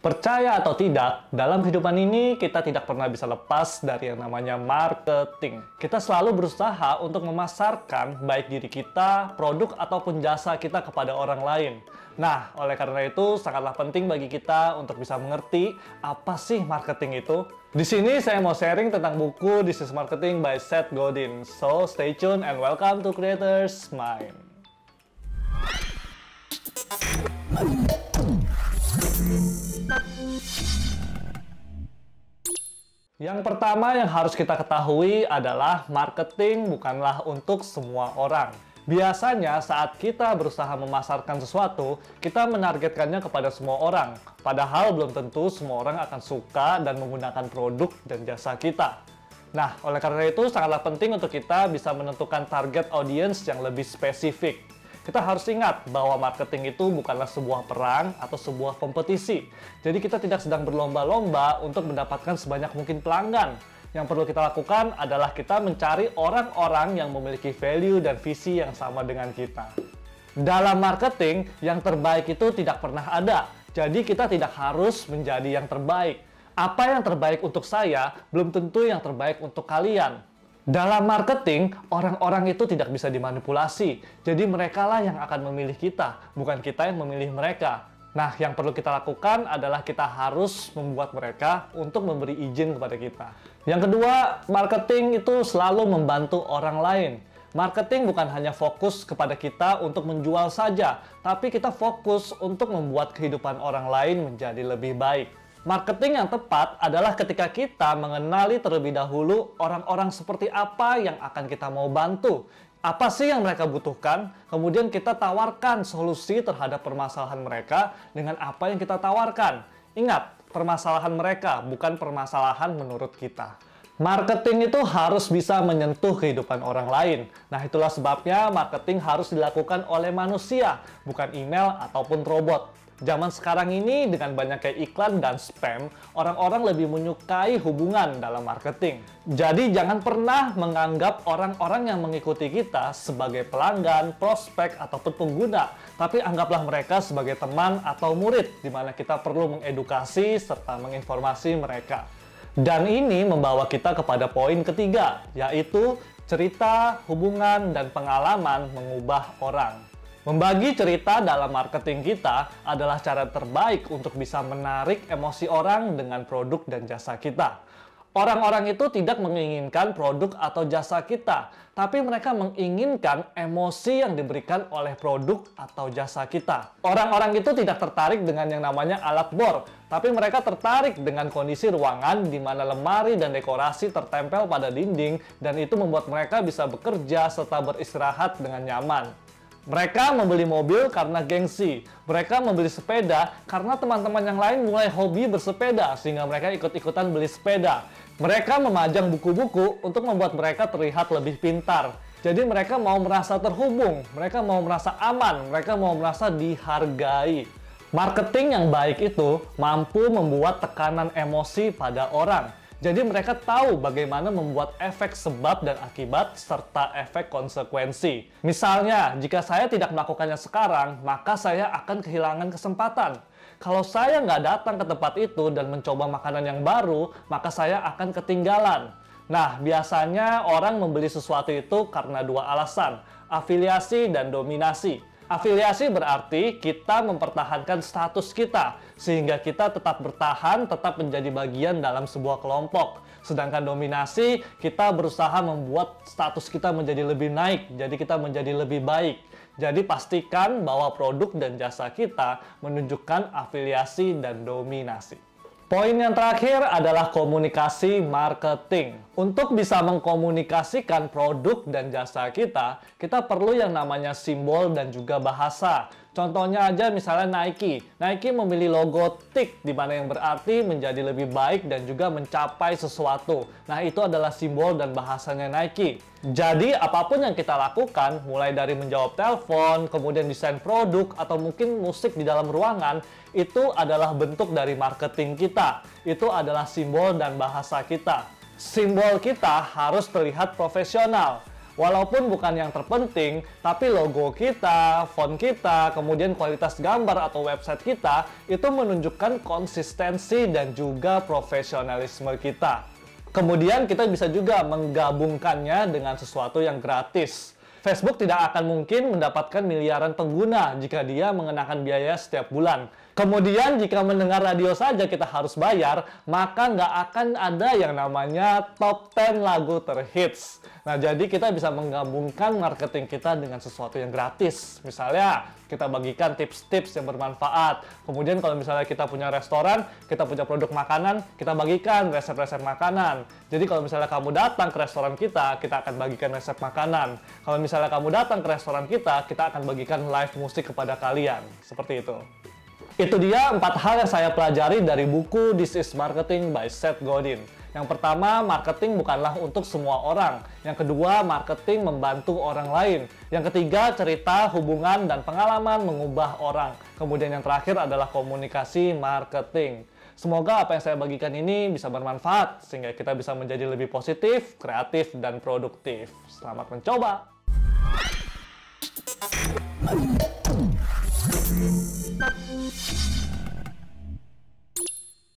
Percaya atau tidak, dalam kehidupan ini kita tidak pernah bisa lepas dari yang namanya marketing. Kita selalu berusaha untuk memasarkan baik diri kita, produk ataupun jasa kita kepada orang lain. Nah, oleh karena itu sangatlah penting bagi kita untuk bisa mengerti apa sih marketing itu. Di sini saya mau sharing tentang buku This is Marketing by Seth Godin. So, stay tuned and welcome to Creator's Mind. Yang pertama yang harus kita ketahui adalah marketing bukanlah untuk semua orang. Biasanya saat kita berusaha memasarkan sesuatu, kita menargetkannya kepada semua orang. Padahal belum tentu semua orang akan suka dan menggunakan produk dan jasa kita. Nah, oleh karena itu sangatlah penting untuk kita bisa menentukan target audience yang lebih spesifik. Kita harus ingat bahwa marketing itu bukanlah sebuah perang atau sebuah kompetisi. Jadi kita tidak sedang berlomba-lomba untuk mendapatkan sebanyak mungkin pelanggan. Yang perlu kita lakukan adalah kita mencari orang-orang yang memiliki value dan visi yang sama dengan kita. Dalam marketing, yang terbaik itu tidak pernah ada. Jadi kita tidak harus menjadi yang terbaik. Apa yang terbaik untuk saya, belum tentu yang terbaik untuk kalian. Dalam marketing, orang-orang itu tidak bisa dimanipulasi. Jadi merekalah yang akan memilih kita, bukan kita yang memilih mereka. Nah, yang perlu kita lakukan adalah kita harus membuat mereka untuk memberi izin kepada kita. Yang kedua, marketing itu selalu membantu orang lain. Marketing bukan hanya fokus kepada kita untuk menjual saja, tapi kita fokus untuk membuat kehidupan orang lain menjadi lebih baik. Marketing yang tepat adalah ketika kita mengenali terlebih dahulu orang-orang seperti apa yang akan kita mau bantu. Apa sih yang mereka butuhkan? Kemudian kita tawarkan solusi terhadap permasalahan mereka dengan apa yang kita tawarkan. Ingat, permasalahan mereka bukan permasalahan menurut kita. Marketing itu harus bisa menyentuh kehidupan orang lain. Nah, itulah sebabnya marketing harus dilakukan oleh manusia, bukan email ataupun robot. Zaman sekarang ini dengan banyaknya iklan dan spam, orang-orang lebih menyukai hubungan dalam marketing. Jadi jangan pernah menganggap orang-orang yang mengikuti kita sebagai pelanggan, prospek, ataupun pengguna. Tapi anggaplah mereka sebagai teman atau murid, di mana kita perlu mengedukasi serta menginformasi mereka. Dan ini membawa kita kepada poin ketiga, yaitu cerita, hubungan, dan pengalaman mengubah orang. Membagi cerita dalam marketing kita adalah cara terbaik untuk bisa menarik emosi orang dengan produk dan jasa kita. Orang-orang itu tidak menginginkan produk atau jasa kita, tapi mereka menginginkan emosi yang diberikan oleh produk atau jasa kita. Orang-orang itu tidak tertarik dengan yang namanya alat bor, tapi mereka tertarik dengan kondisi ruangan di mana lemari dan dekorasi tertempel pada dinding, dan itu membuat mereka bisa bekerja serta beristirahat dengan nyaman. Mereka membeli mobil karena gengsi. Mereka membeli sepeda karena teman-teman yang lain mulai hobi bersepeda, sehingga mereka ikut-ikutan beli sepeda. Mereka memajang buku-buku untuk membuat mereka terlihat lebih pintar. Jadi mereka mau merasa terhubung, mereka mau merasa aman, mereka mau merasa dihargai. Marketing yang baik itu mampu membuat tekanan emosi pada orang. Jadi mereka tahu bagaimana membuat efek sebab dan akibat serta efek konsekuensi. Misalnya, jika saya tidak melakukannya sekarang, maka saya akan kehilangan kesempatan. Kalau saya nggak datang ke tempat itu dan mencoba makanan yang baru, maka saya akan ketinggalan. Nah, biasanya orang membeli sesuatu itu karena dua alasan, afiliasi dan dominasi. Afiliasi berarti kita mempertahankan status kita, sehingga kita tetap bertahan, tetap menjadi bagian dalam sebuah kelompok. Sedangkan dominasi, kita berusaha membuat status kita menjadi lebih naik, jadi kita menjadi lebih baik. Jadi pastikan bahwa produk dan jasa kita menunjukkan afiliasi dan dominasi. Poin yang terakhir adalah komunikasi marketing. Untuk bisa mengkomunikasikan produk dan jasa kita, kita perlu yang namanya simbol dan juga bahasa. Contohnya aja misalnya Nike. Nike memilih logo tik, di mana yang berarti menjadi lebih baik dan juga mencapai sesuatu. Nah, itu adalah simbol dan bahasanya Nike. Jadi, apapun yang kita lakukan, mulai dari menjawab telepon, kemudian desain produk, atau mungkin musik di dalam ruangan, itu adalah bentuk dari marketing kita. Itu adalah simbol dan bahasa kita. Simbol kita harus terlihat profesional. Walaupun bukan yang terpenting, tapi logo kita, font kita, kemudian kualitas gambar atau website kita itu menunjukkan konsistensi dan juga profesionalisme kita. Kemudian kita bisa juga menggabungkannya dengan sesuatu yang gratis. Facebook tidak akan mungkin mendapatkan miliaran pengguna jika dia mengenakan biaya setiap bulan. Kemudian jika mendengar radio saja kita harus bayar, maka nggak akan ada yang namanya top 10 lagu terhits. Nah, jadi kita bisa menggabungkan marketing kita dengan sesuatu yang gratis. Misalnya, kita bagikan tips-tips yang bermanfaat. Kemudian kalau misalnya kita punya restoran, kita punya produk makanan, kita bagikan resep-resep makanan. Jadi kalau misalnya kamu datang ke restoran kita akan bagikan resep makanan. Kalau misalnya kamu datang ke restoran kita akan bagikan live musik kepada kalian. Seperti itu. Itu dia 4 hal yang saya pelajari dari buku This is Marketing by Seth Godin. Yang pertama, marketing bukanlah untuk semua orang. Yang kedua, marketing membantu orang lain. Yang ketiga, cerita, hubungan, dan pengalaman mengubah orang. Kemudian yang terakhir adalah komunikasi marketing. Semoga apa yang saya bagikan ini bisa bermanfaat, sehingga kita bisa menjadi lebih positif, kreatif, dan produktif. Selamat mencoba! Thank you.